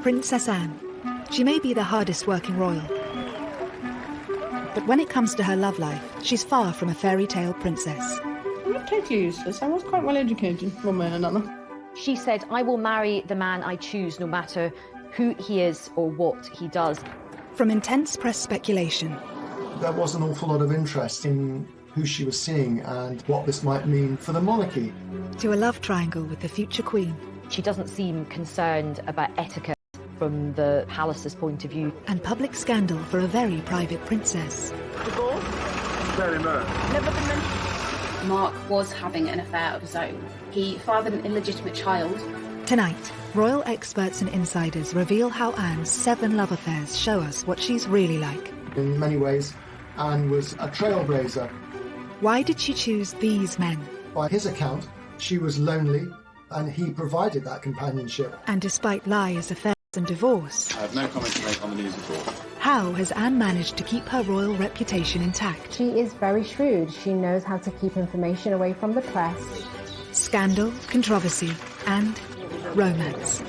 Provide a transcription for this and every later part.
Princess Anne. She may be the hardest working royal, but when it comes to her love life, she's far from a fairy tale princess. I'm not totally useless. I was quite well educated, one way and another. She said, "I will marry the man I choose, no matter who he is or what he does." From intense press speculation. There was an awful lot of interest in who she was seeing and what this might mean for the monarchy. To a love triangle with the future queen. She doesn't seem concerned about etiquette from the palace's point of view. And public scandal for a very private princess. Divorce? Very much. Never been mentioned. Mark was having an affair of his own. He fathered an illegitimate child. Tonight, royal experts and insiders reveal how Anne's 7 love affairs show us what she's really like. In many ways, Anne was a trailblazer. Why did she choose these men? By his account, she was lonely, and he provided that companionship. And despite lies, affairs and divorce... I have no comment to make on the news at all. How has Anne managed to keep her royal reputation intact? She is very shrewd. She knows how to keep information away from the press. Scandal, controversy, and romance.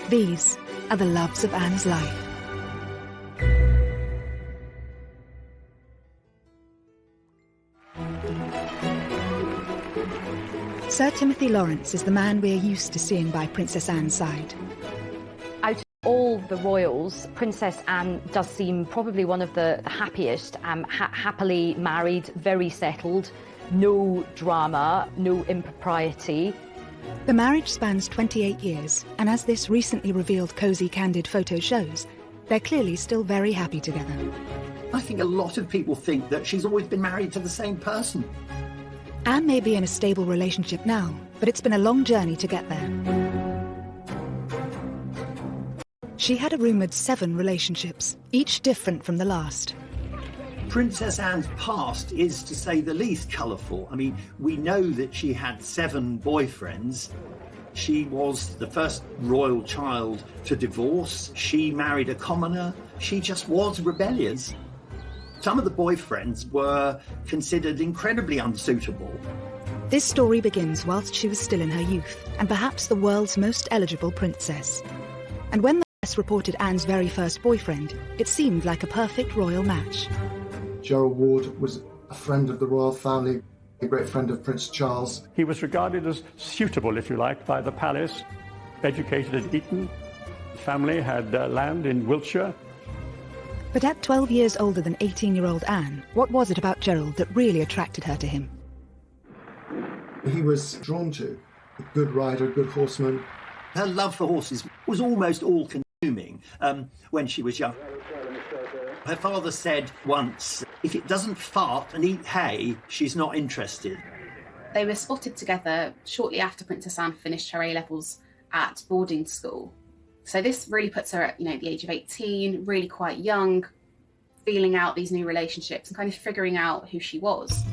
These are the loves of Anne's life. Sir Timothy Lawrence is the man we're used to seeing by Princess Anne's side. Out of all the royals, Princess Anne does seem probably one of the happiest, happily married, very settled, no drama, no impropriety. The marriage spans 28 years, and as this recently revealed cosy, candid photo shows, they're clearly still very happy together. I think a lot of people think that she's always been married to the same person. Anne may be in a stable relationship now, but it's been a long journey to get there. She had a rumoured 7 relationships, each different from the last. Princess Anne's past is, to say the least, colourful. I mean, we know that she had 7 boyfriends. She was the first royal child to divorce. She married a commoner. She just was rebellious. Some of the boyfriends were considered incredibly unsuitable. This story begins whilst she was still in her youth, and perhaps the world's most eligible princess. And when the press reported Anne's very first boyfriend, it seemed like a perfect royal match. Gerald Ward was a friend of the royal family, a great friend of Prince Charles. He was regarded as suitable, if you like, by the palace, educated at Eton. The family had land in Wiltshire. But at 12 years older than 18-year-old Anne, what was it about Gerald that really attracted her to him? He was drawn to a good rider, a good horseman. Her love for horses was almost all-consuming when she was young. Her father said once, if it doesn't fart and eat hay, she's not interested. They were spotted together shortly after Princess Anne finished her A-levels at boarding school. So this really puts her at, the age of 18, really quite young, feeling out these new relationships and kind of figuring out who she was.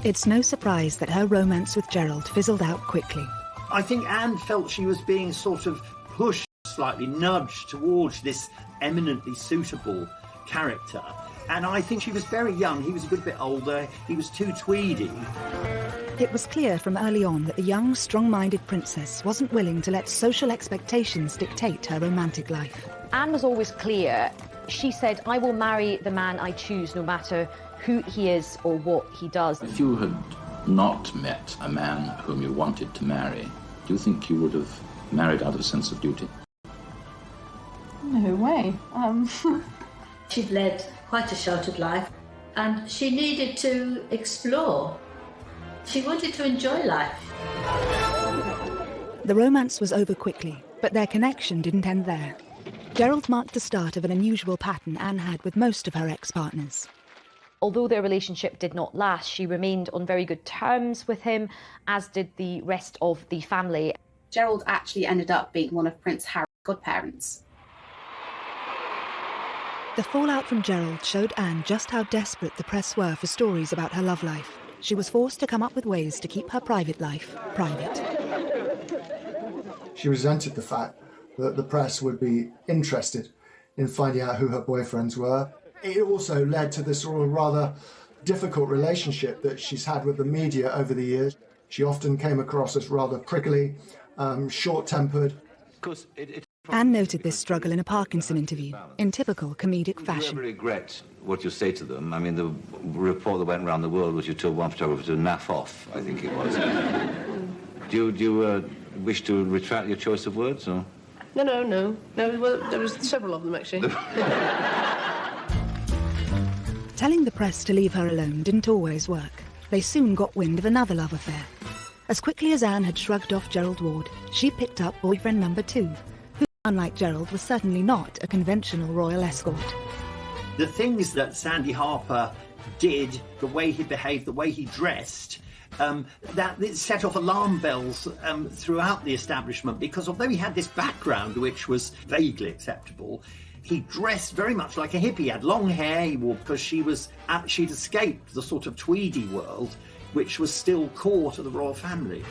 It's no surprise that her romance with Gerald fizzled out quickly. I think Anne felt she was being sort of pushed, slightly nudged towards this eminently suitable character. And I think she was very young. He was a good bit older. He was too tweedy. It was clear from early on that the young, strong-minded princess wasn't willing to let social expectations dictate her romantic life. Anne was always clear. She said, "I will marry the man I choose, no matter who he is or what he does." If you had not met a man whom you wanted to marry, do you think you would have married out of a sense of duty? No way. She'd led quite a sheltered life, and she needed to explore. She wanted to enjoy life. The romance was over quickly, but their connection didn't end there. Gerald marked the start of an unusual pattern Anne had with most of her ex-partners. Although their relationship did not last, she remained on very good terms with him, as did the rest of the family. Gerald actually ended up being one of Prince Harry's godparents. The fallout from Gerald showed Anne just how desperate the press were for stories about her love life. She was forced to come up with ways to keep her private life private. She resented the fact that the press would be interested in finding out who her boyfriends were. It also led to this sort of rather difficult relationship that she's had with the media over the years. She often came across as rather prickly, short-tempered. Anne noted this struggle in a Parkinson interview, in typical comedic fashion. Do you ever regret what you say to them? I mean, the report that went around the world was you told one photographer to naff off, I think it was. Do you wish to retract your choice of words, or...? No. Well, there was several of them, actually. Telling the press to leave her alone didn't always work. They soon got wind of another love affair. As quickly as Anne had shrugged off Gerald Ward, she picked up boyfriend number 2, who, unlike Gerald, was certainly not a conventional royal escort. The things that Sandy Harper did, the way he behaved, the way he dressed, that it set off alarm bells throughout the establishment, because although he had this background which was vaguely acceptable, he dressed very much like a hippie. He had long hair, he wore, because she'd escaped the sort of tweedy world which was still core to the royal family.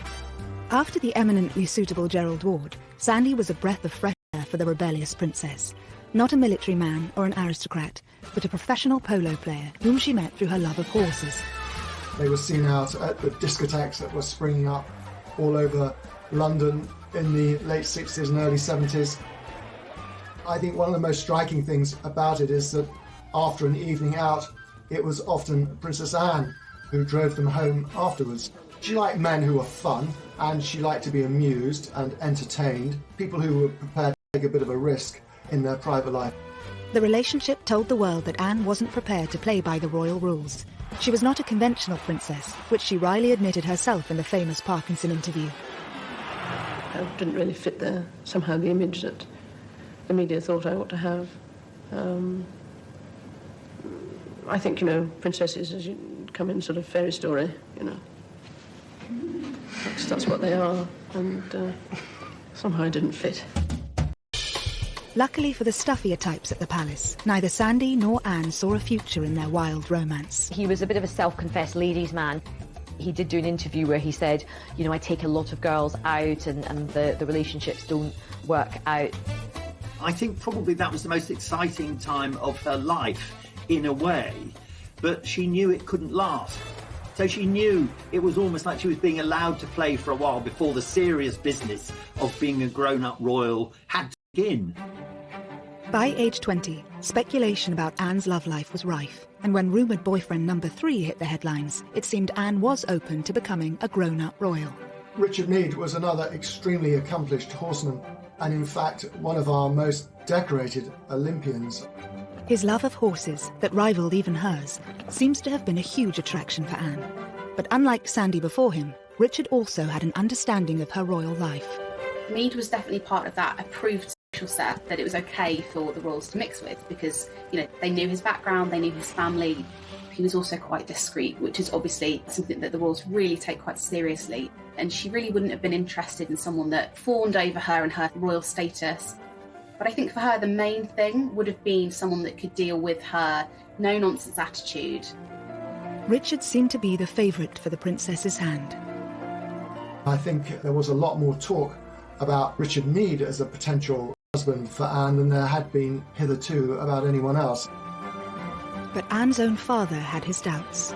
After the eminently suitable Gerald Ward, Sandy was a breath of fresh air for the rebellious princess. Not a military man or an aristocrat, but a professional polo player whom she met through her love of horses. They were seen out at the discotheques that were springing up all over London in the late 60s and early 70s. I think one of the most striking things about it is that after an evening out, it was often Princess Anne who drove them home afterwards. She liked men who were fun, and she liked to be amused and entertained, people who were prepared to take a bit of a risk in their private life. The relationship told the world that Anne wasn't prepared to play by the royal rules. She was not a conventional princess, which she wryly admitted herself in the famous Parkinson interview. I didn't really fit somehow the image that the media thought I ought to have. I think, princesses as you come in sort of fairy story, That's what they are, and somehow I didn't fit. Luckily for the stuffier types at the palace, neither Sandy nor Anne saw a future in their wild romance. He was a bit of a self-confessed ladies' man. He did do an interview where he said, I take a lot of girls out and the relationships don't work out. I think probably that was the most exciting time of her life, in a way, but she knew it couldn't last. So she knew it was almost like she was being allowed to play for a while before the serious business of being a grown-up royal had to begin. By age 20, speculation about Anne's love life was rife, and when rumoured boyfriend number 3 hit the headlines, it seemed Anne was open to becoming a grown-up royal. Richard Meade was another extremely accomplished horseman, and in fact one of our most decorated Olympians. His love of horses, that rivalled even hers, seems to have been a huge attraction for Anne. But unlike Sandy before him, Richard also had an understanding of her royal life. Meade was definitely part of that approved social set that it was okay for the royals to mix with, because, they knew his background, they knew his family. He was also quite discreet, which is obviously something that the royals really take quite seriously. And she really wouldn't have been interested in someone that fawned over her and her royal status. But I think for her, the main thing would have been someone that could deal with her no-nonsense attitude. Richard seemed to be the favourite for the princess's hand. I think there was a lot more talk about Richard Meade as a potential husband for Anne than there had been hitherto about anyone else. But Anne's own father had his doubts.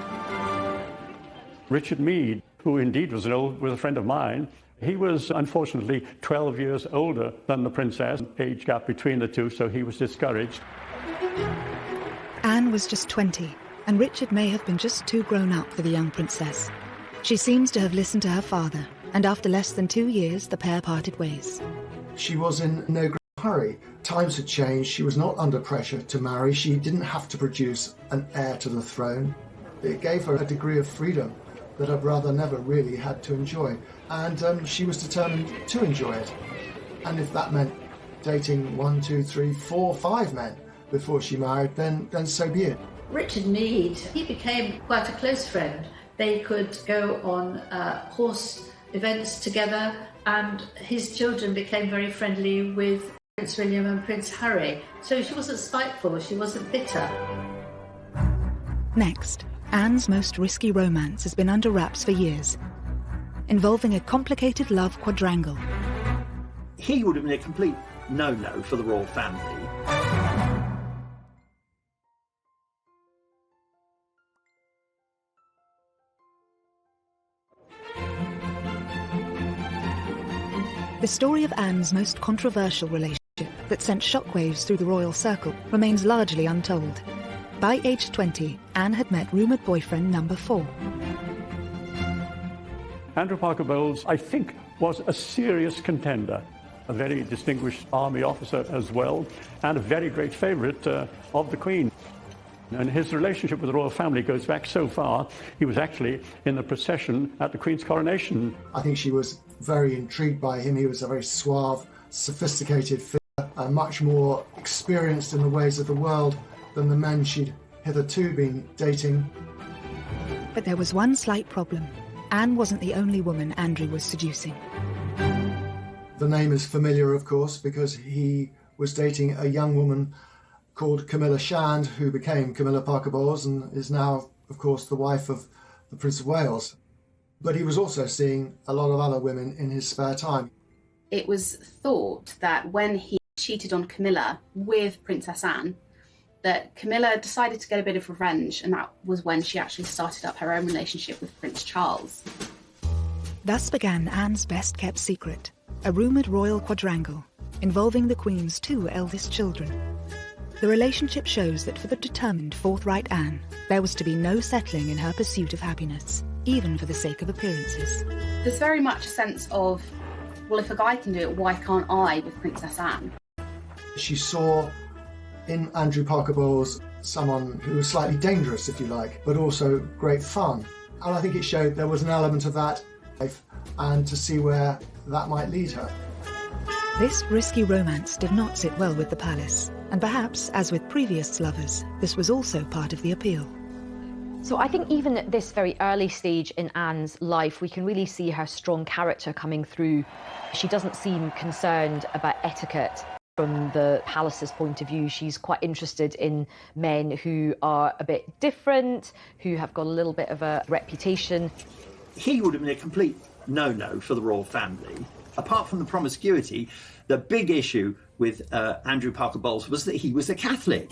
Richard Meade, who indeed was a friend of mine, he was unfortunately 12 years older than the princess, age gap between the two, so he was discouraged. Anne was just 20, and Richard may have been just too grown up for the young princess. She seems to have listened to her father, and after less than 2 years, the pair parted ways. She was in no great hurry. Times had changed. She was not under pressure to marry. She didn't have to produce an heir to the throne. It gave her a degree of freedom that her brother never really had to enjoy. And she was determined to enjoy it. And if that meant dating 1, 2, 3, 4, 5 men before she married, then so be it. Richard Meade, he became quite a close friend. They could go on horse events together, and his children became very friendly with Prince William and Prince Harry. So she wasn't spiteful, she wasn't bitter. Next, Anne's most risky romance has been under wraps for years, involving a complicated love quadrangle. He would have been a complete no-no for the royal family. The story of Anne's most controversial relationship that sent shockwaves through the royal circle remains largely untold. By age 20, Anne had met rumoured boyfriend number 4. Andrew Parker Bowles, I think, was a serious contender, a very distinguished army officer as well, and a very great favourite of the Queen. And his relationship with the royal family goes back so far, he was actually in the procession at the Queen's coronation. I think she was very intrigued by him. He was a very suave, sophisticated figure, much more experienced in the ways of the world than the men she'd hitherto been dating. But there was one slight problem. Anne wasn't the only woman Andrew was seducing. The name is familiar, of course, because he was dating a young woman called Camilla Shand, who became Camilla Parker Bowles and is now, of course, the wife of the Prince of Wales. But he was also seeing a lot of other women in his spare time. It was thought that when he cheated on Camilla with Princess Anne, that Camilla decided to get a bit of revenge, and that was when she actually started up her own relationship with Prince Charles. Thus began Anne's best-kept secret, a rumoured royal quadrangle involving the Queen's 2 eldest children. The relationship shows that for the determined, forthright Anne, there was to be no settling in her pursuit of happiness, even for the sake of appearances. There's very much a sense of, well, if a guy can do it, why can't I with Princess Anne? She saw in Andrew Parker Bowles someone who was slightly dangerous, if you like, but also great fun. And I think it showed there was an element of that life, and to see where that might lead her. This risky romance did not sit well with the palace, and perhaps, as with previous lovers, this was also part of the appeal. So I think even at this very early stage in Anne's life, we can really see her strong character coming through. She doesn't seem concerned about etiquette. From the palace's point of view, she's quite interested in men who are a bit different, who have got a little bit of a reputation. He would have been a complete no-no for the royal family. Apart from the promiscuity, the big issue with Andrew Parker Bowles was that he was a Catholic.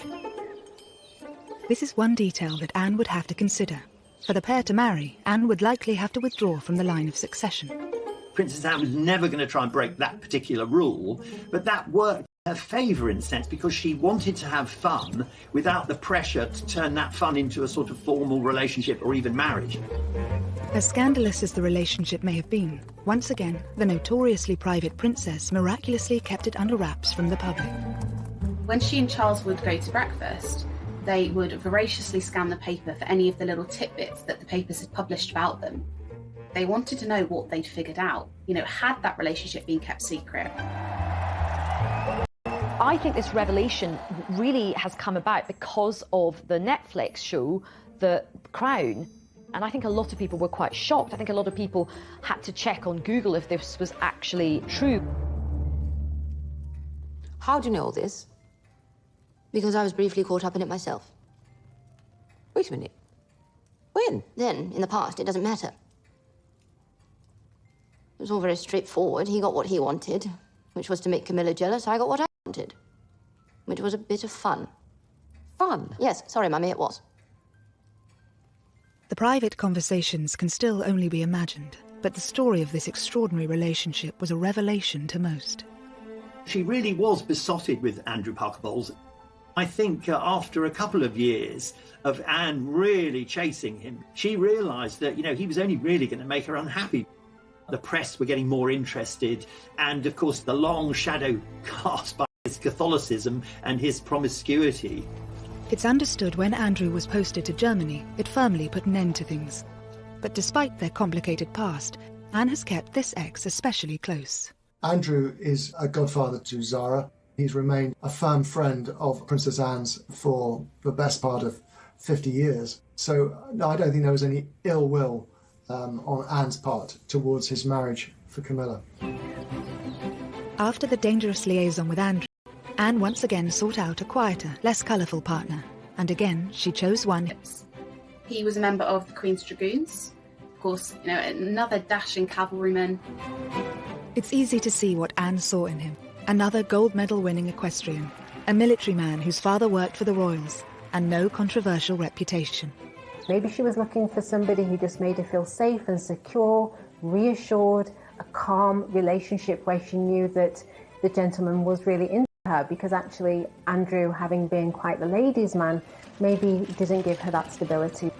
This is one detail that Anne would have to consider. For the pair to marry, Anne would likely have to withdraw from the line of succession. Princess Anne was never going to try and break that particular rule, but that worked in her favour in a sense, because she wanted to have fun without the pressure to turn that fun into a sort of formal relationship or even marriage. As scandalous as the relationship may have been, once again, the notoriously private princess miraculously kept it under wraps from the public. When she and Charles would go to breakfast, they would voraciously scan the paper for any of the little tidbits that the papers had published about them. They wanted to know what they'd figured out. You know, had that relationship been kept secret? I think this revelation really has come about because of the Netflix show, The Crown. And I think a lot of people were quite shocked. I think a lot of people had to check on Google if this was actually true. How do you know all this? Because I was briefly caught up in it myself. Wait a minute. When? Then, in the past, it doesn't matter. It was all very straightforward. He got what he wanted, which was to make Camilla jealous. I got what I wanted, which was a bit of fun. Fun? Yes, sorry, Mummy, it was. The private conversations can still only be imagined, but the story of this extraordinary relationship was a revelation to most. She really was besotted with Andrew Parker Bowles. I think after a couple of years of Anne really chasing him, she realised that, you know, he was only really going to make her unhappy. The press were getting more interested, and of course the long shadow cast by his Catholicism and his promiscuity. It's understood when Andrew was posted to Germany, it firmly put an end to things. But despite their complicated past, Anne has kept this ex especially close. Andrew is a godfather to Zara. He's remained a firm friend of Princess Anne's for the best part of 50 years. So no, I don't think there was any ill will on Anne's part towards his marriage for Camilla. After the dangerous liaison with Andrew, Anne once again sought out a quieter, less colourful partner, and again she chose one. He was a member of the Queen's Dragoons. Of course, you know, another dashing cavalryman. It's easy to see what Anne saw in him. Another gold medal winning equestrian, a military man whose father worked for the royals, and no controversial reputation. Maybe she was looking for somebody who just made her feel safe and secure, reassured, a calm relationship where she knew that the gentleman was really into her her, because actually Andrew, having been quite the ladies' man, maybe didn't give her that stability.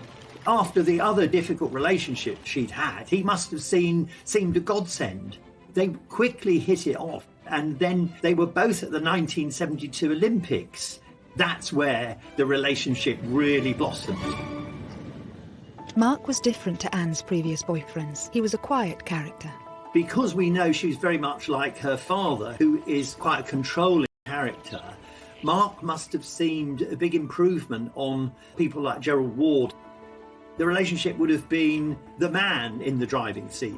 After the other difficult relationship she'd had, he must have seemed a godsend. They quickly hit it off, and then they were both at the 1972 Olympics. That's where the relationship really blossomed. Mark was different to Anne's previous boyfriends. He was a quiet character. Because we know she was very much like her father, who is quite a controlling character, Mark must have seemed a big improvement on people like Gerald Ward. The relationship would have been the man in the driving seat.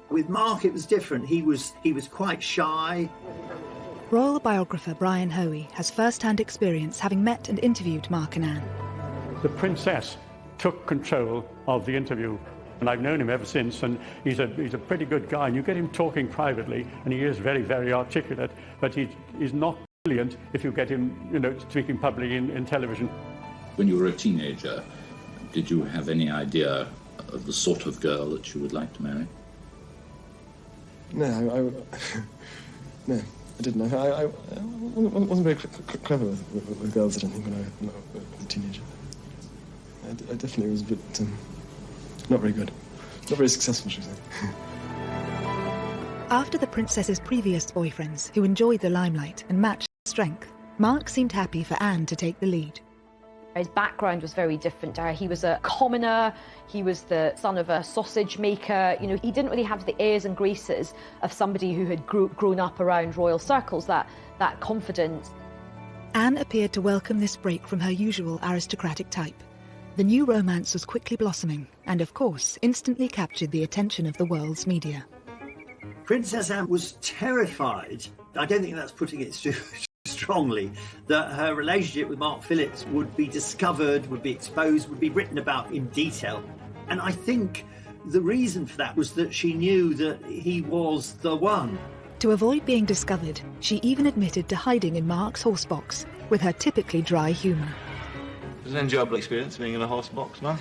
With Mark, it was different. He was quite shy. Royal biographer Brian Hoey has first-hand experience having met and interviewed Mark and Anne. The princess took control of the interview, and I've known him ever since, and he's a pretty good guy, and you get him talking privately, and he is very, very articulate, but he's not brilliant if you get him, speaking publicly in television. When you were a teenager, did you have any idea of the sort of girl that you would like to marry? No, no, I didn't. I wasn't very clever with girls, I don't think, when I was a teenager. I definitely was a bit not very good. Not very successful, should we say. After the princess's previous boyfriends, who enjoyed the limelight and matched her strength, Mark seemed happy for Anne to take the lead. His background was very different to her. He was a commoner, he was the son of a sausage maker. He didn't really have the airs and graces of somebody who had grown up around royal circles, that confidence. Anne appeared to welcome this break from her usual aristocratic type. The new romance was quickly blossoming and, of course, instantly captured the attention of the world's media. Princess Anne was terrified. I don't think that's putting it too strongly, that her relationship with Mark Phillips would be discovered, would be exposed, would be written about in detail. And I think the reason for that was that she knew that he was the one. To avoid being discovered, she even admitted to hiding in Mark's horsebox with her typically dry humour. It was an enjoyable experience being in a horse box, no?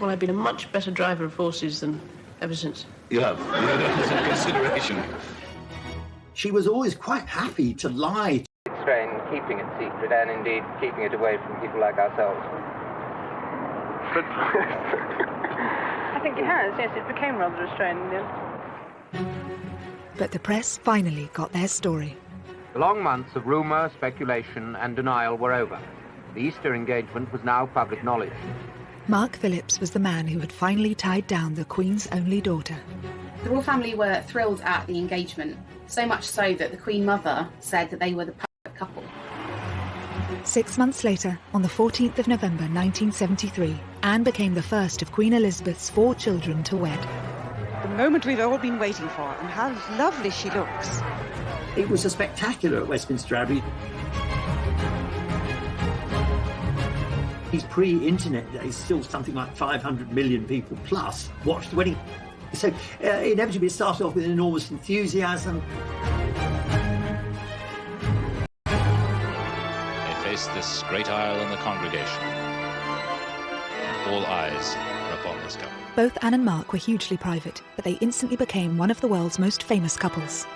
Well, I've been a much better driver of horses than ever since. You have? That's a consideration. She was always quite happy to lie. It's strange keeping it secret and indeed keeping it away from people like ourselves. But I think it has, yes, it became rather restrained in the end. But the press finally got their story. The long months of rumour, speculation and denial were over. The Easter engagement was now public knowledge. Mark Phillips was the man who had finally tied down the Queen's only daughter. The royal family were thrilled at the engagement, so much so that the Queen Mother said that they were the perfect couple. 6 months later, on the 14th of November 1973, Anne became the first of Queen Elizabeth's 4 children to wed. The moment we've all been waiting for, and how lovely she looks. It was a spectacular at Westminster Abbey. These pre-internet days, still something like 500 million people plus watched the wedding. So inevitably it started off with enormous enthusiasm. They faced this great aisle in the congregation. All eyes were upon this couple. Both Anne and Mark were hugely private, but they instantly became one of the world's most famous couples.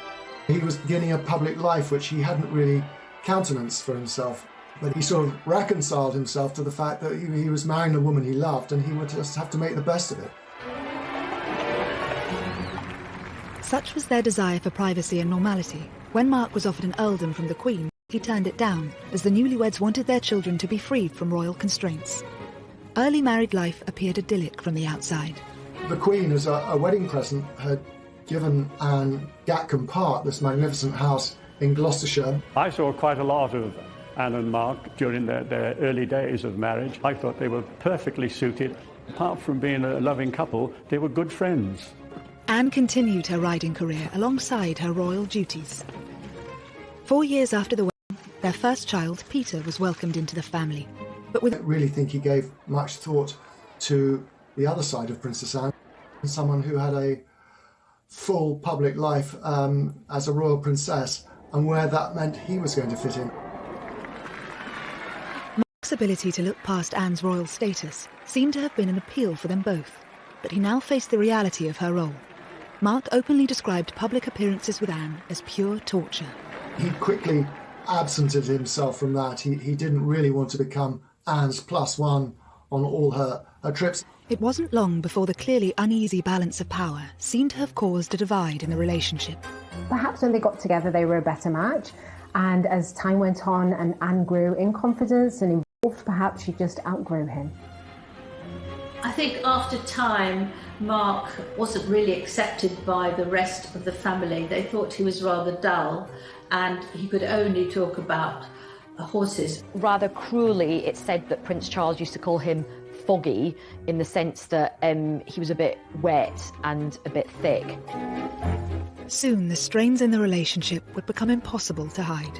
He was beginning a public life which he hadn't really countenanced for himself. But he sort of reconciled himself to the fact that he was marrying a woman he loved and he would just have to make the best of it. Such was their desire for privacy and normality. When Mark was offered an earldom from the Queen, he turned it down, as the newlyweds wanted their children to be freed from royal constraints. Early married life appeared idyllic from the outside. The Queen, as a wedding present, had given Anne Gatcombe Park, this magnificent house in Gloucestershire. I saw quite a lot of Anne and Mark during their early days of marriage. I thought they were perfectly suited. Apart from being a loving couple, they were good friends. Anne continued her riding career alongside her royal duties. 4 years after the wedding, their first child, Peter, was welcomed into the family. But I don't really think he gave much thought to the other side of Princess Anne, someone who had a full public life as a royal princess, and where that meant he was going to fit in. Mark's ability to look past Anne's royal status seemed to have been an appeal for them both, but he now faced the reality of her role. Mark openly described public appearances with Anne as pure torture. He quickly absented himself from that. He didn't really want to become Anne's +1 on all her trips. It wasn't long before the clearly uneasy balance of power seemed to have caused a divide in the relationship. Perhaps when they got together they were a better match, and as time went on and Anne grew in confidence and involved, perhaps she just outgrew him. I think after time, Mark wasn't really accepted by the rest of the family. They thought he was rather dull and he could only talk about horses. Rather cruelly, it's said that Prince Charles used to call him foggy, in the sense that he was a bit wet and a bit thick. Soon the strains in the relationship would become impossible to hide.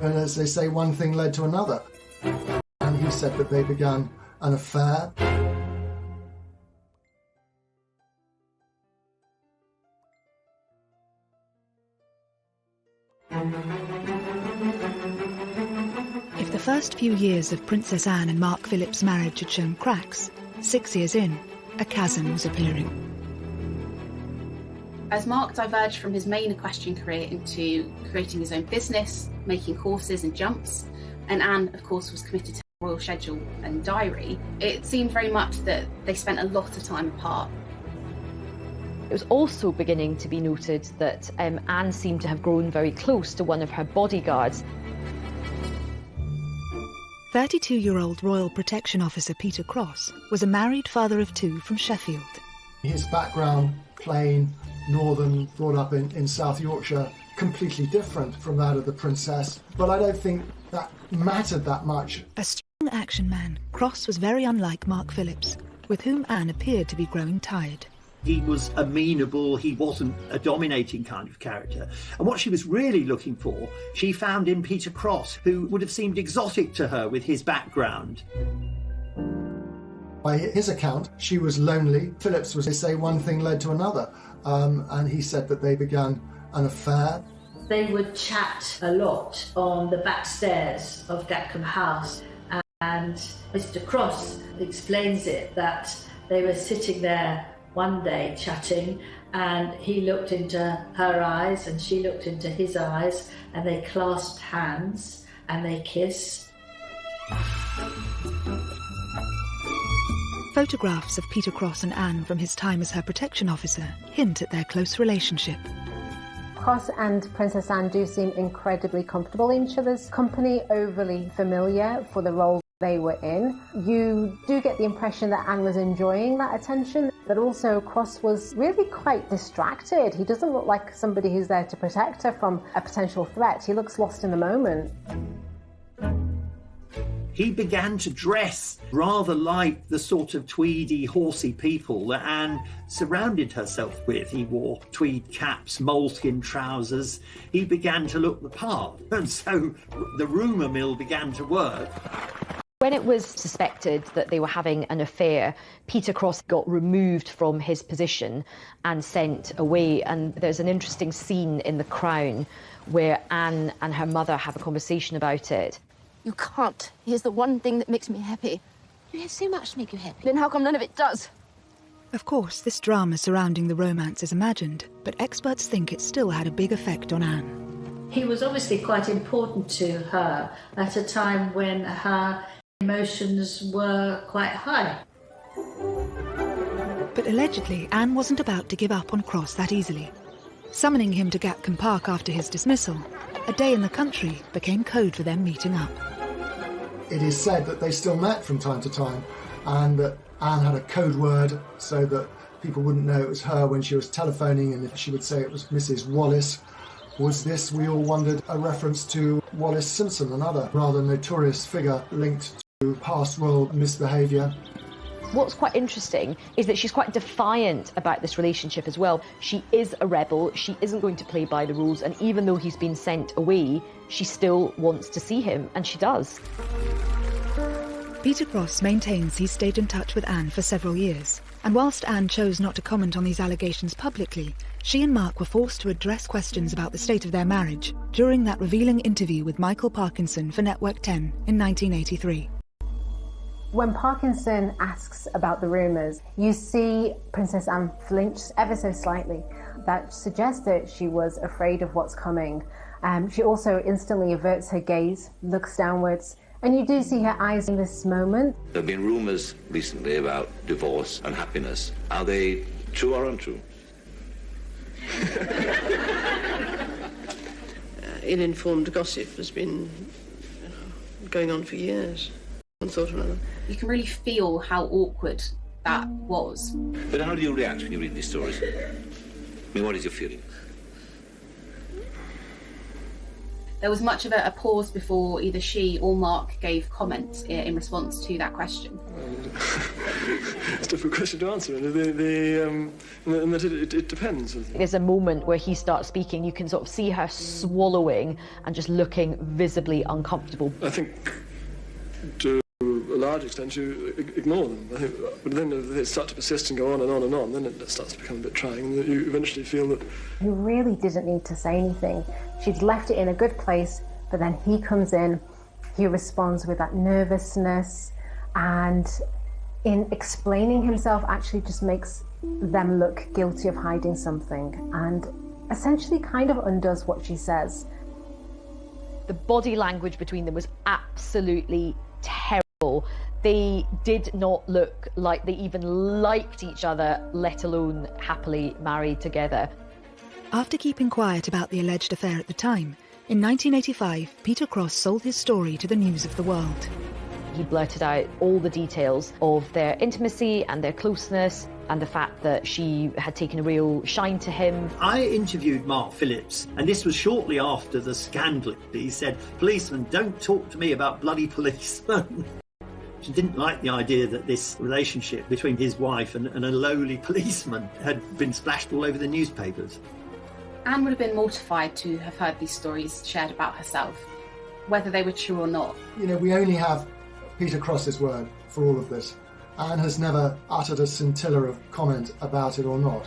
And as they say, one thing led to another. And he said that they began an affair. If the first few years of Princess Anne and Mark Phillips' marriage had shown cracks, 6 years in, a chasm was appearing. As Mark diverged from his main equestrian career into creating his own business, making horses and jumps, and Anne, of course, was committed to her royal schedule and diary, it seemed very much that they spent a lot of time apart. It was also beginning to be noted that Anne seemed to have grown very close to one of her bodyguards. 32-year-old Royal Protection Officer Peter Cross was a married father of 2 from Sheffield. His background, plain, northern, brought up in South Yorkshire, completely different from that of the princess, but I don't think that mattered that much. A strong action man, Cross was very unlike Mark Phillips, with whom Anne appeared to be growing tired. He was amenable, he wasn't a dominating kind of character. And what she was really looking for, she found in Peter Cross, who would have seemed exotic to her with his background. By his account, she was lonely. Phillips was, they say, one thing led to another. And he said that they began an affair. They would chat a lot on the back stairs of Gatcombe House, and Mr. Cross explains it that they were sitting there one day chatting, and he looked into her eyes and she looked into his eyes, and they clasped hands and they kissed. Photographs of Peter Cross and Anne from his time as her protection officer hint at their close relationship. Cross and Princess Anne do seem incredibly comfortable in each other's company, overly familiar for the role they were in. You do get the impression that Anne was enjoying that attention, but also Cross was really quite distracted. He doesn't look like somebody who's there to protect her from a potential threat. He looks lost in the moment. He began to dress rather like the sort of tweedy, horsey people that Anne surrounded herself with. He wore tweed caps, moleskin trousers. He began to look the part, and so the rumour mill began to work. When it was suspected that they were having an affair, Peter Cross got removed from his position and sent away. And there's an interesting scene in The Crown where Anne and her mother have a conversation about it. You can't. Here's the one thing that makes me happy. You have so much to make you happy. Then how come none of it does? Of course, this drama surrounding the romance is imagined, but experts think it still had a big effect on Anne. He was obviously quite important to her at a time when her emotions were quite high. But allegedly, Anne wasn't about to give up on Cross that easily. Summoning him to Gatcombe Park after his dismissal, a day in the country became code for them meeting up. It is said that they still met from time to time, and that Anne had a code word so that people wouldn't know it was her when she was telephoning, and if she would say it was Mrs. Wallace. Was this, we all wondered, a reference to Wallace Simpson, another rather notorious figure linked to past royal misbehaviour? What's quite interesting is that she's quite defiant about this relationship as well. She is a rebel, she isn't going to play by the rules, and even though he's been sent away, she still wants to see him, and she does. Peter Cross maintains he stayed in touch with Anne for several years, and whilst Anne chose not to comment on these allegations publicly, she and Mark were forced to address questions about the state of their marriage during that revealing interview with Michael Parkinson for Network 10 in 1983. When Parkinson asks about the rumours, you see Princess Anne flinch ever so slightly. That suggests that she was afraid of what's coming. She also instantly averts her gaze, looks downwards, and you do see her eyes in this moment. There have been rumours recently about divorce and happiness. Are they true or untrue? Ill-informed gossip has been going on for years, one sort or another. You can really feel how awkward that was. But how do you react when you read these stories? I mean, what is your feeling? There was much of a pause before either she or Mark gave comment in response to that question. It's a difficult question to answer, and that it depends. There's a moment where he starts speaking, you can sort of see her swallowing and just looking visibly uncomfortable. I think to a large extent you ignore them. I think, but then if they start to persist and go on and on and on, then it starts to become a bit trying, and you eventually feel that... You really didn't need to say anything. She'd left it in a good place, but then he comes in, he responds with that nervousness, and in explaining himself actually just makes them look guilty of hiding something, and essentially kind of undoes what she says. The body language between them was absolutely terrible. They did not look like they even liked each other, let alone happily married together. After keeping quiet about the alleged affair at the time, in 1985, Peter Cross sold his story to the News of the World. He blurted out all the details of their intimacy and their closeness, and the fact that she had taken a real shine to him. I interviewed Mark Phillips, and this was shortly after the scandal. He said, "Policeman, don't talk to me about bloody policemen." She didn't like the idea that this relationship between his wife and a lowly policeman had been splashed all over the newspapers. Anne would have been mortified to have heard these stories shared about herself, whether they were true or not. You know, we only have Peter Cross's word for all of this. Anne has never uttered a scintilla of comment about it or not.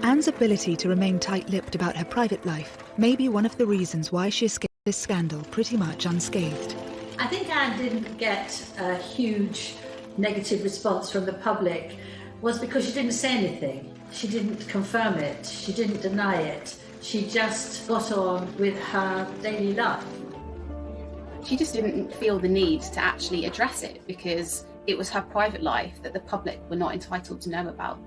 Anne's ability to remain tight-lipped about her private life may be one of the reasons why she escaped this scandal pretty much unscathed. I think Anne didn't get a huge negative response from the public was because she didn't say anything. She didn't confirm it. She didn't deny it. She just got on with her daily life. She just didn't feel the need to actually address it because it was her private life that the public were not entitled to know about.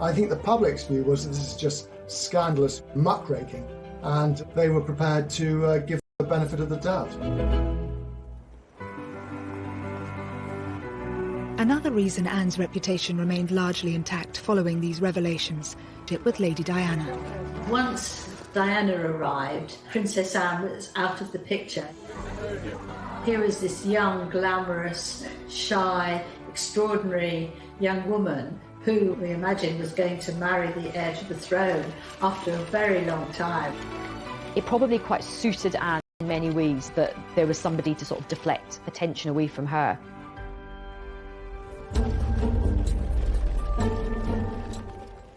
I think the public's view was that this is just scandalous muckraking, and they were prepared to give the benefit of the doubt. Another reason Anne's reputation remained largely intact following these revelations was with Lady Diana. Once Diana arrived, Princess Anne was out of the picture. Here is this young, glamorous, shy, extraordinary young woman who we imagined was going to marry the heir to the throne after a very long time. It probably quite suited Anne in many ways that there was somebody to sort of deflect attention away from her.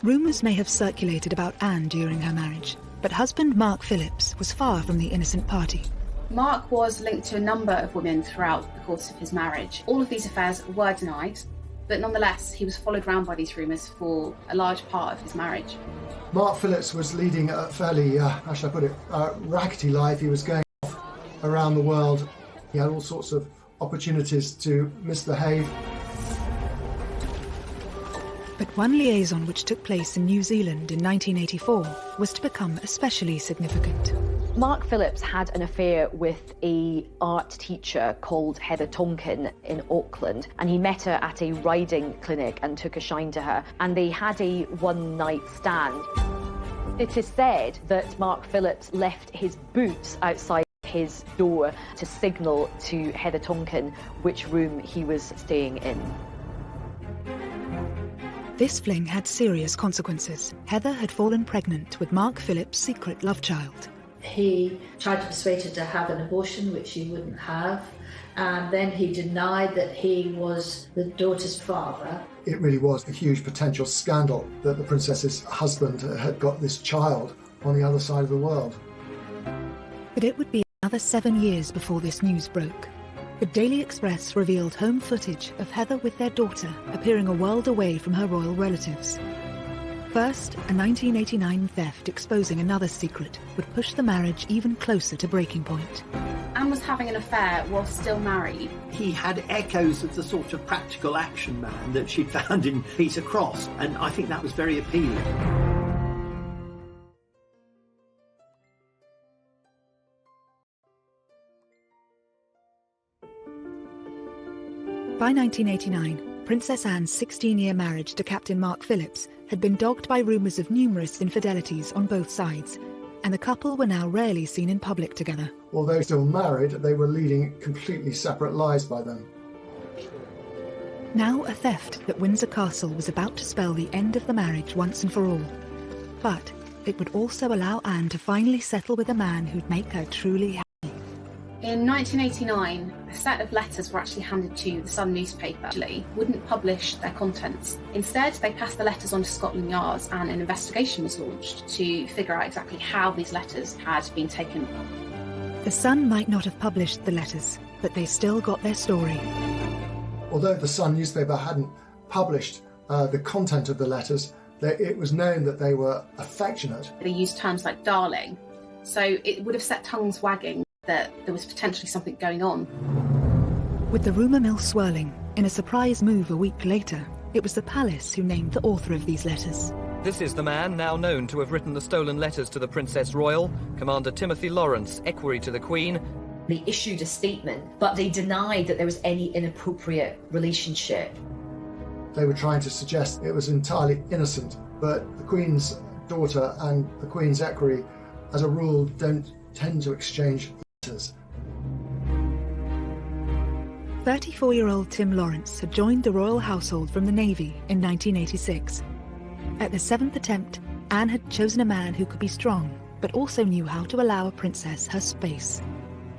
Rumours may have circulated about Anne during her marriage, but husband Mark Phillips was far from the innocent party. Mark was linked to a number of women throughout the course of his marriage. All of these affairs were denied, but nonetheless he was followed round by these rumours for a large part of his marriage. Mark Phillips was leading a fairly, how shall I put it, rackety life. He was going off around the world. He had all sorts of opportunities to misbehave. But one liaison which took place in New Zealand in 1984 was to become especially significant. Mark Phillips had an affair with an art teacher called Heather Tonkin in Auckland, and he met her at a riding clinic and took a shine to her, and they had a one-night stand. It is said that Mark Phillips left his boots outside his door to signal to Heather Tonkin which room he was staying in. This fling had serious consequences. Heather had fallen pregnant with Mark Phillips' secret love child. He tried to persuade her to have an abortion, which she wouldn't have, and then he denied that he was the daughter's father. It really was a huge potential scandal that the princess's husband had got this child on the other side of the world. But it would be another 7 years before this news broke. The Daily Express revealed home footage of Heather with their daughter appearing a world away from her royal relatives. First, a 1989 theft exposing another secret would push the marriage even closer to breaking point. Anne was having an affair while still married. He had echoes of the sort of practical action man that she'd found in Peter Cross, and I think that was very appealing. By 1989, Princess Anne's 16-year marriage to Captain Mark Phillips had been dogged by rumours of numerous infidelities on both sides, and the couple were now rarely seen in public together. Although still married, they were leading completely separate lives by then. Now a theft at Windsor Castle was about to spell the end of the marriage once and for all. But it would also allow Anne to finally settle with a man who'd make her truly happy. In 1989, a set of letters were actually handed to the Sun newspaper. Actually, wouldn't publish their contents. Instead, they passed the letters on to Scotland Yard, and an investigation was launched to figure out exactly how these letters had been taken. The Sun might not have published the letters, but they still got their story. Although the Sun newspaper hadn't published the content of the letters, it was known that they were affectionate. They used terms like darling, so it would have set tongues wagging that there was potentially something going on. With the rumour mill swirling, in a surprise move a week later, it was the palace who named the author of these letters. This is the man now known to have written the stolen letters to the Princess Royal, Commander Timothy Lawrence, equerry to the Queen. They issued a statement, but they denied that there was any inappropriate relationship. They were trying to suggest it was entirely innocent, but the Queen's daughter and the Queen's equerry, as a rule, don't tend to exchange letters. 34-year-old Tim Lawrence had joined the royal household from the Navy in 1986. At the seventh attempt, Anne had chosen a man who could be strong, but also knew how to allow a princess her space.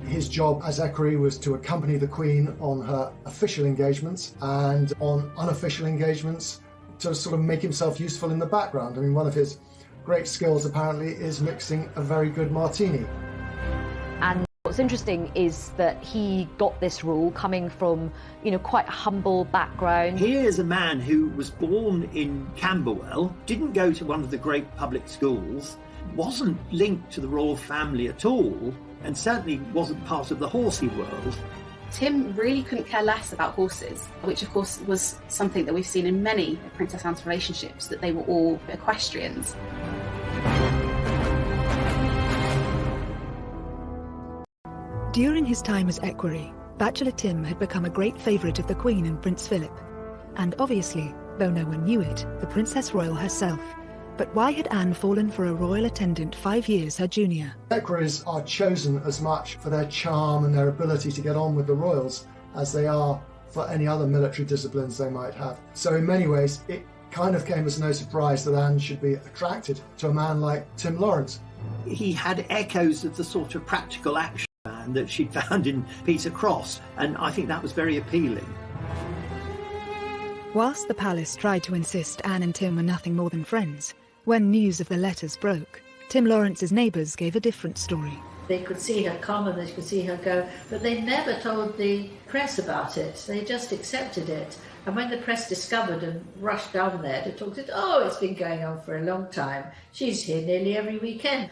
His job as equerry was to accompany the Queen on her official engagements, and on unofficial engagements to sort of make himself useful in the background. I mean, one of his great skills apparently is mixing a very good martini. And what's interesting is that he got this role coming from, quite a humble background. Here's a man who was born in Camberwell, didn't go to one of the great public schools, wasn't linked to the royal family at all, and certainly wasn't part of the horsey world. Tim really couldn't care less about horses, which of course was something that we've seen in many of Princess Anne's relationships, that they were all equestrians. During his time as equerry, Bachelor Tim had become a great favourite of the Queen and Prince Philip, and obviously, though no one knew it, the Princess Royal herself. But why had Anne fallen for a royal attendant 5 years her junior? Equerries are chosen as much for their charm and their ability to get on with the royals as they are for any other military disciplines they might have. So in many ways, it kind of came as no surprise that Anne should be attracted to a man like Tim Lawrence. He had echoes of the sort of practical action man that she'd found in Peter Cross, and I think that was very appealing. Whilst the palace tried to insist Anne and Tim were nothing more than friends, when news of the letters broke, Tim Lawrence's neighbours gave a different story. They could see her come and they could see her go, but they never told the press about it. They just accepted it. And when the press discovered and rushed down there to talk to it, it's been going on for a long time. She's here nearly every weekend.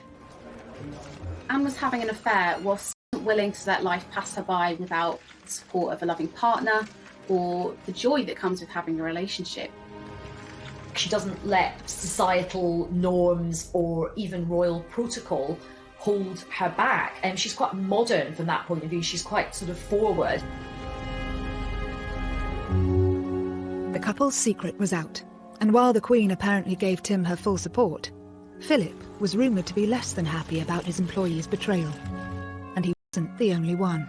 Anne was having an affair whilst willing to let life pass her by without the support of a loving partner or the joy that comes with having a relationship. She doesn't let societal norms or even royal protocol hold her back. And she's quite modern from that point of view. She's quite sort of forward. The couple's secret was out, and while the Queen apparently gave Tim her full support, Philip was rumoured to be less than happy about his employee's betrayal. And he wasn't the only one.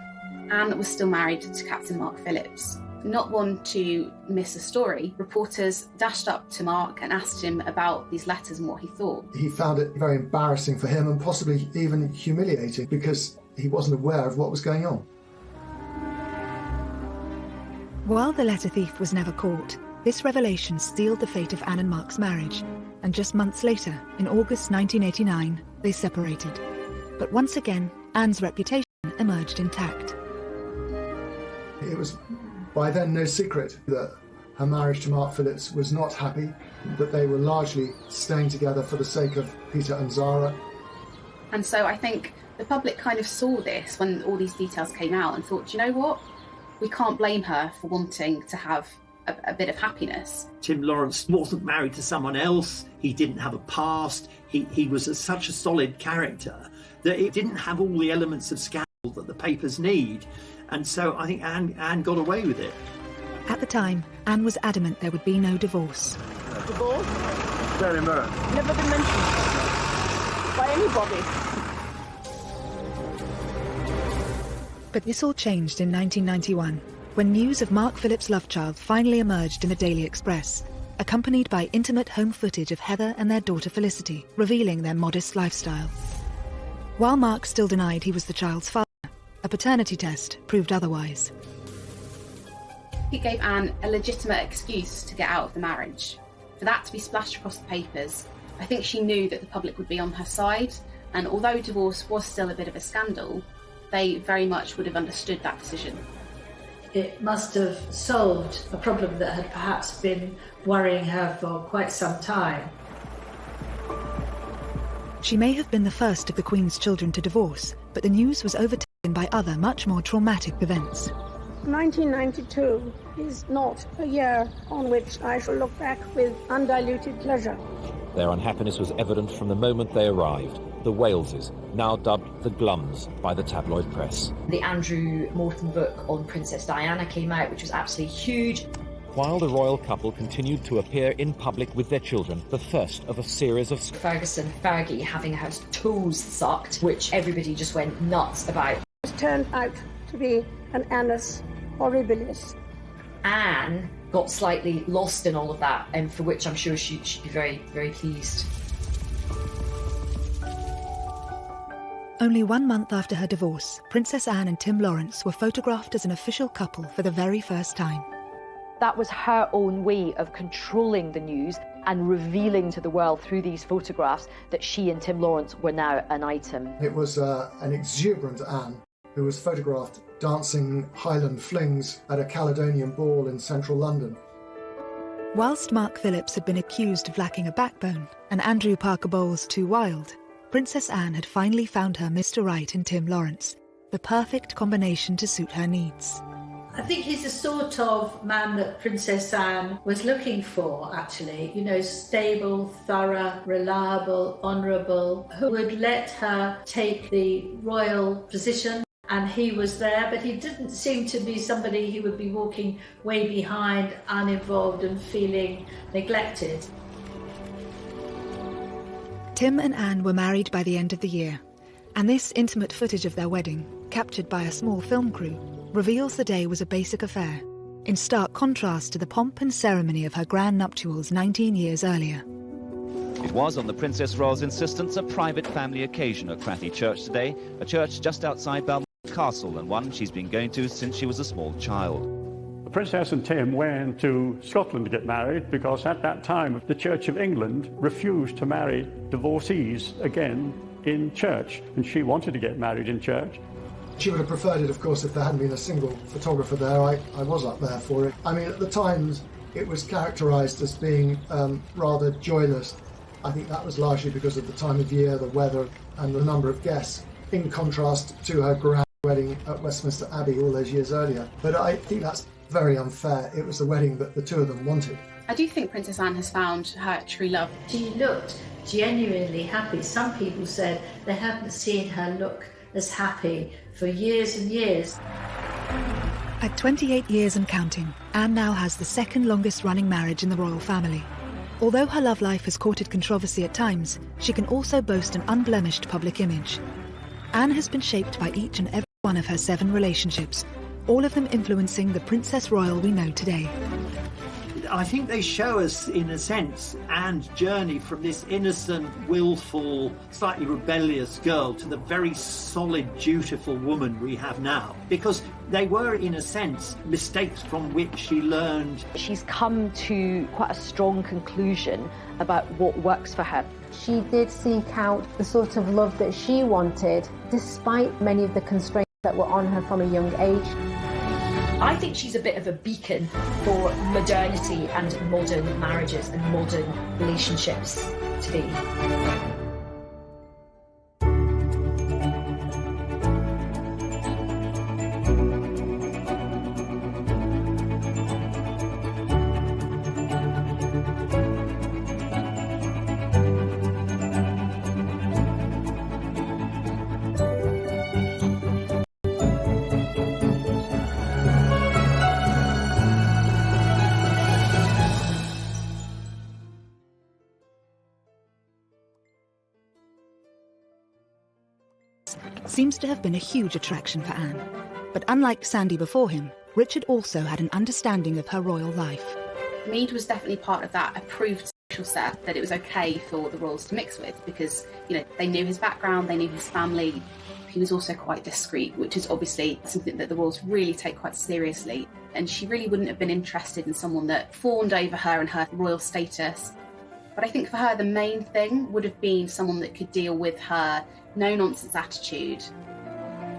Anne was still married to Captain Mark Phillips. Not one to miss a story, reporters dashed up to Mark and asked him about these letters and what he thought. He found it very embarrassing for him and possibly even humiliating because he wasn't aware of what was going on. While the letter thief was never caught, this revelation sealed the fate of Anne and Mark's marriage, and just months later, in August 1989, they separated. But once again, Anne's reputation emerged intact. It was by then no secret that her marriage to Mark Phillips was not happy, that they were largely staying together for the sake of Peter and Zara. And so I think the public kind of saw this when all these details came out and thought, you know what? We can't blame her for wanting to have a bit of happiness. Tim Lawrence wasn't married to someone else. He didn't have a past. He was such a solid character that it didn't have all the elements of scandal that the papers need. And so I think Anne got away with it. At the time, Anne was adamant there would be no divorce. Divorce? Very much. Never been mentioned by anybody. But this all changed in 1991, when news of Mark Phillips' love child finally emerged in the Daily Express, accompanied by intimate home footage of Heather and their daughter Felicity, revealing their modest lifestyle. While Mark still denied he was the child's father, a paternity test proved otherwise. It gave Anne a legitimate excuse to get out of the marriage. For that to be splashed across the papers, I think she knew that the public would be on her side, and although divorce was still a bit of a scandal, they very much would have understood that decision. It must have solved a problem that had perhaps been worrying her for quite some time. She may have been the first of the Queen's children to divorce, but the news was overtaken by other much more traumatic events. 1992 is not a year on which I shall look back with undiluted pleasure. Their unhappiness was evident from the moment they arrived. The Waleses, now dubbed the Glums by the tabloid press. The Andrew Morton book on Princess Diana came out, which was absolutely huge. While the royal couple continued to appear in public with their children, the first of a series of Fergie having her toes sucked, which everybody just went nuts about. It turned out to be an annus horribilis. Anne got slightly lost in all of that, and for which I'm sure she'd be very, very pleased. Only 1 month after her divorce, Princess Anne and Tim Lawrence were photographed as an official couple for the very first time. That was her own way of controlling the news and revealing to the world through these photographs that she and Tim Lawrence were now an item. It was an exuberant Anne who was photographed dancing Highland flings at a Caledonian ball in central London. Whilst Mark Phillips had been accused of lacking a backbone and Andrew Parker Bowles too wild, Princess Anne had finally found her Mr. Right in Tim Lawrence, the perfect combination to suit her needs. I think he's the sort of man that Princess Anne was looking for, actually. You know, stable, thorough, reliable, honourable, who would let her take the royal position. And he was there, but he didn't seem to be somebody who would be walking way behind, uninvolved and feeling neglected. Tim and Anne were married by the end of the year, and this intimate footage of their wedding, captured by a small film crew, reveals the day was a basic affair, in stark contrast to the pomp and ceremony of her grand nuptials 19 years earlier. It was, on the Princess Royal's insistence, a private family occasion at Crathy Church today, a church just outside Balmoral Castle, and one she's been going to since she was a small child. The Princess and Tim went to Scotland to get married because at that time the Church of England refused to marry divorcees again in church, and she wanted to get married in church. She would have preferred it, of course, if there hadn't been a single photographer there. I was up there for it. I mean, at the Times, it was characterised as being rather joyless. I think that was largely because of the time of year, the weather, and the number of guests, in contrast to her grand wedding at Westminster Abbey all those years earlier. But I think that's very unfair. It was the wedding that the two of them wanted. I do think Princess Anne has found her true love. She looked genuinely happy. Some people said they hadn't seen her look as happy for years and years. At 28 years and counting, Anne now has the second longest running marriage in the royal family. Although her love life has courted controversy at times, she can also boast an unblemished public image. Anne has been shaped by each and every one of her 7 relationships, all of them influencing the Princess Royal we know today. I think they show us, in a sense, Anne's journey from this innocent, willful, slightly rebellious girl to the very solid, dutiful woman we have now. Because they were, in a sense, mistakes from which she learned. She's come to quite a strong conclusion about what works for her. She did seek out the sort of love that she wanted, despite many of the constraints that were on her from a young age. I think she's a bit of a beacon for modernity and modern marriages and modern relationships today. Seems to have been a huge attraction for Anne. But unlike Sandy before him, Richard also had an understanding of her royal life. Mead was definitely part of that approved social set that it was okay for the royals to mix with because, they knew his background, they knew his family. He was also quite discreet, which is obviously something that the royals really take quite seriously. And she really wouldn't have been interested in someone that fawned over her and her royal status. But I think for her, the main thing would have been someone that could deal with her no-nonsense attitude.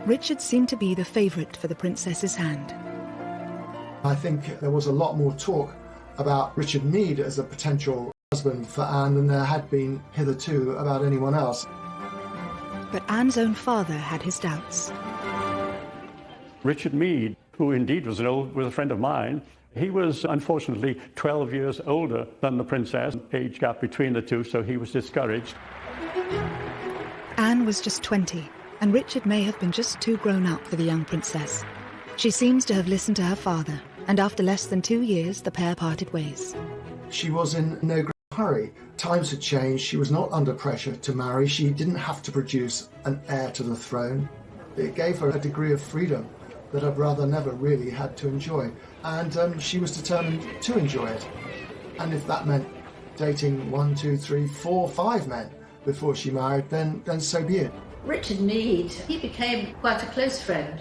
Richard seemed to be the favourite for the princess's hand. I think there was a lot more talk about Richard Mead as a potential husband for Anne than there had been hitherto about anyone else. But Anne's own father had his doubts. Richard Mead, who indeed was a friend of mine, he was unfortunately 12 years older than the princess, age gap between the two, so he was discouraged. Anne was just 20, and Richard may have been just too grown up for the young princess. She seems to have listened to her father, and after less than 2 years, the pair parted ways. She was in no great hurry. Times had changed. She was not under pressure to marry. She didn't have to produce an heir to the throne. It gave her a degree of freedom that her brother never really had to enjoy. And she was determined to enjoy it. And if that meant dating 1, 2, 3, 4, 5 men before she married, then so be it. Richard Mead, he became quite a close friend.